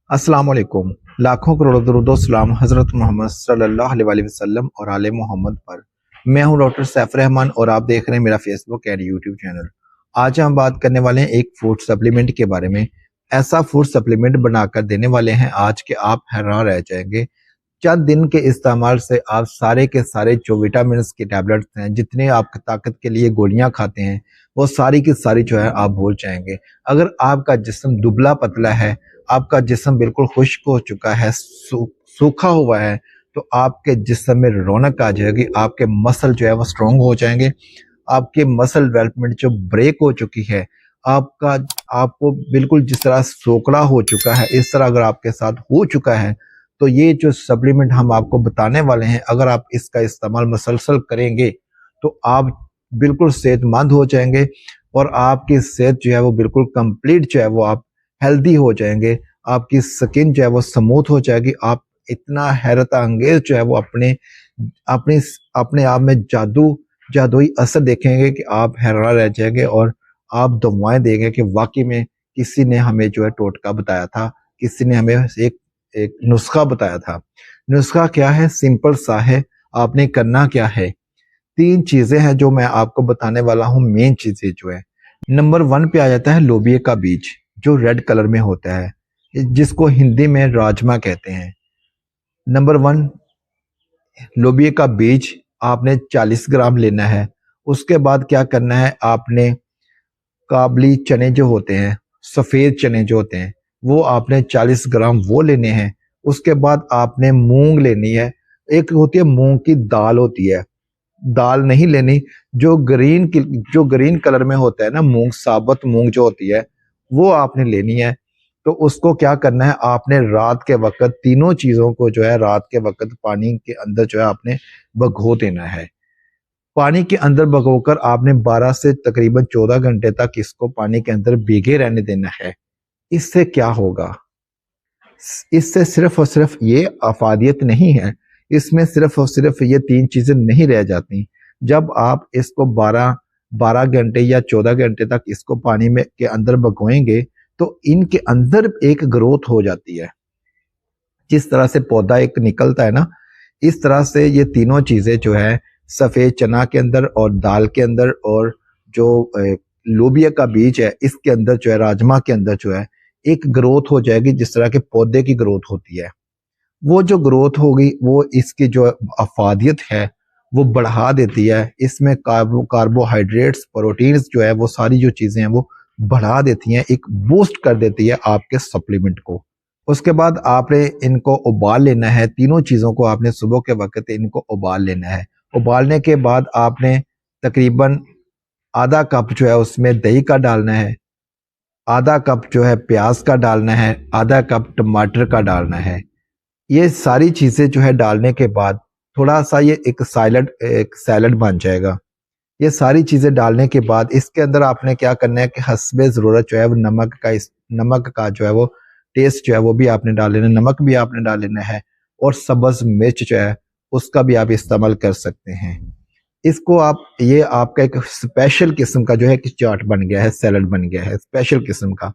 अस्सलाम वालेकुम। लाखों करोड़ों दरूदो सलाम हज़रत मोहम्मद सल्लल्लाहु अलैहि वसल्लम और आले मोहम्मद पर। मैं हूं डॉक्टर सैफ रहमान और आप देख रहे हैं मेरा फेसबुक एंड यूट्यूब चैनल। आज हम बात करने वाले हैं एक फूड सप्लीमेंट के बारे में। ऐसा फूड सप्लीमेंट बनाकर देने वाले हैं आज के आप हैरान रह जाएंगे। चंद दिन के इस्तेमाल से आप सारे के सारे जो विटामिन की टैबलेट्स हैं, जितने आप ताकत के लिए गोलियां खाते हैं, वो सारी की सारी जो है आप भूल जाएंगे। अगर आपका जिस्म दुबला पतला है, आपका जिस्म बिल्कुल खुश्क हो चुका है, सूखा हुआ है, तो आपके जिस्म में रौनक आ जाएगी। आपके मसल जो है वो स्ट्रांग हो जाएंगे। आपके मसल डेवलपमेंट जो ब्रेक हो चुकी है, आपका आपको बिल्कुल जिस तरह सोकड़ा हो चुका है, इस तरह अगर आपके साथ हो चुका है, तो ये जो सप्लीमेंट हम आपको बताने वाले हैं, अगर आप इसका इस्तेमाल मुसलसल करेंगे तो आप बिल्कुल सेहतमंद हो जाएंगे और आपकी सेहत जो है वो बिल्कुल कंप्लीट जो है वो आप हेल्दी हो जाएंगे। आपकी स्किन जो है वो स्मूथ हो जाएगी। आप इतना हैरत अंगेज जो है वो अपने अपने अपने आप में जादुई असर देखेंगे कि आप हैरान रह जाएंगे और आप दुआएं देंगे कि वाकई में किसी ने हमें जो है टोटका बताया था, किसी ने हमें एक एक नुस्खा बताया था। नुस्खा क्या है? सिंपल सा है। आपने करना क्या है? तीन चीजें हैं जो मैं आपको बताने वाला हूँ। मेन चीजें जो है, नंबर वन पे आ जाता है लोबिया का बीज, जो रेड कलर में होता है, जिसको हिंदी में राजमा कहते हैं। नंबर वन, लोबिया का बीज आपने 40 ग्राम लेना है। उसके बाद क्या करना है, आपने काबली चने जो होते हैं, सफेद चने जो होते हैं, वो आपने 40 ग्राम वो लेने हैं। उसके बाद आपने मूंग लेनी है। एक होती है मूंग की दाल होती है, दाल नहीं लेनी। जो ग्रीन कलर में होता है ना, मूंग, साबुत मूंग जो होती है, वो आपने लेनी है। तो उसको क्या करना है, आपने रात के वक्त तीनों चीजों को जो है रात के वक्त पानी के अंदर जो है आपने भिगो देना है। पानी के अंदर भिगोकर आपने 12 से तकरीबन 14 घंटे तक इसको पानी के अंदर भीगे रहने देना है। इससे क्या होगा? इससे सिर्फ और सिर्फ ये अफादियत नहीं है, इसमें सिर्फ और सिर्फ ये तीन चीजें नहीं रह जाती। जब आप इसको 12 घंटे या 14 घंटे तक इसको पानी में के अंदर भिगोएंगे, तो इनके अंदर एक ग्रोथ हो जाती है। जिस तरह से पौधा एक निकलता है ना, इस तरह से ये तीनों चीजें जो है, सफेद चना के अंदर और दाल के अंदर और जो लोबिया का बीज है, इसके अंदर जो है, राजमा के अंदर जो है, एक ग्रोथ हो जाएगी जिस तरह के पौधे की ग्रोथ होती है। वो जो ग्रोथ होगी वो इसकी जो अफादियत है वो बढ़ा देती है। इसमें कार्बोहाइड्रेट्स, प्रोटीन्स जो है, वो सारी जो चीजें हैं वो बढ़ा देती हैं, एक बूस्ट कर देती है आपके सप्लीमेंट को। उसके बाद आपने इनको उबाल लेना है। तीनों चीजों को आपने सुबह के वक्त इनको उबाल लेना है। उबालने के बाद आपने तकरीबन आधा कप जो है उसमें दही का डालना है, आधा कप जो है प्याज का डालना है, आधा कप टमाटर का डालना है। ये सारी चीजें जो है डालने के बाद थोड़ा सा ये एक सैलड बन जाएगा। ये सारी चीजें डालने के बाद इसके अंदर आपने क्या करना है कि हस्बे जरूरत जो है वो नमक का जो है वो टेस्ट जो है वो भी आपने डाल लेना, नमक भी आपने डाल लेना है। और सब्ज मिर्च जो है उसका भी आप इस्तेमाल कर सकते हैं। इसको आप, ये आपका एक स्पेशल किस्म का जो है कि चाट बन गया है, सैलड बन गया है स्पेशल किस्म का।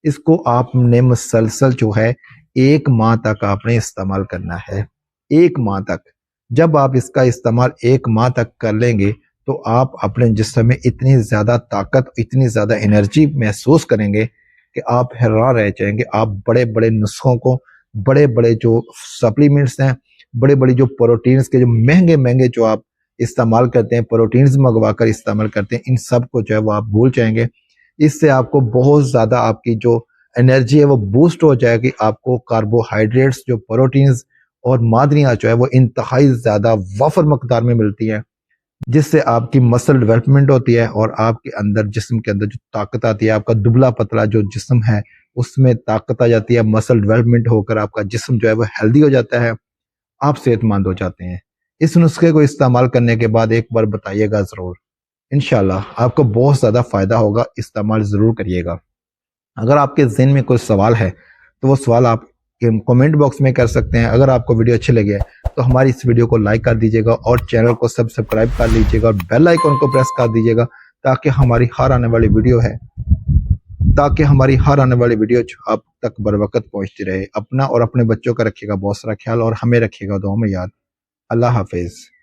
इसको आपने मुसलसल जो है 1 माह तक आपने इस्तेमाल करना है। 1 माह तक। जब आप इसका इस्तेमाल 1 माह तक कर लेंगे, तो आप अपने जिस्म में इतनी ज्यादा ताकत, इतनी ज्यादा एनर्जी महसूस करेंगे कि आप हैरान रह जाएंगे। आप बड़े बड़े नुस्खों को, बड़े बड़े जो सप्लीमेंट्स हैं, बड़े बड़े जो प्रोटीन्स के जो महंगे महंगे जो आप इस्तेमाल करते हैं, प्रोटीन्स मंगवा कर इस्तेमाल करते हैं, इन सब को जो है वो आप भूल जाएंगे। इससे आपको बहुत ज्यादा आपकी जो एनर्जी है वो बूस्ट हो जाएगी। आपको कार्बोहाइड्रेट्स, जो प्रोटीन्स और मादनियां जो है वो इंतहाई ज्यादा वफर मकदार में मिलती हैं, जिससे आपकी मसल डेवलपमेंट होती है और आपके अंदर, जिस्म के अंदर जो ताकत आती है, आपका दुबला पतला जो जिस्म है उसमें ताकत आ जाती है। मसल डेवलपमेंट होकर आपका जिस्म जो है वो हेल्दी हो जाता है, आप सेहतमंद हो जाते हैं। इस नुस्खे को इस्तेमाल करने के बाद एक बार बताइएगा जरूर, इंशाल्लाह आपको बहुत ज्यादा फायदा होगा। इस्तेमाल जरूर करिएगा। अगर आपके ज़हन में कोई सवाल है तो वो सवाल आप कमेंट बॉक्स में कर सकते हैं। अगर आपको वीडियो अच्छी लगे तो हमारी इस वीडियो को लाइक कर दीजिएगा और चैनल को सब्सक्राइब कर लीजिएगा और बेल आइकन को प्रेस कर दीजिएगा, ताकि हमारी हर आने वाली वीडियो है ताकि हमारी हर आने वाली वीडियो आप तक बर वक्त पहुंचती रहे। अपना और अपने बच्चों का रखिएगा बहुत सारा ख्याल और हमें रखिएगा दुआ में याद। अल्लाह हाफिज।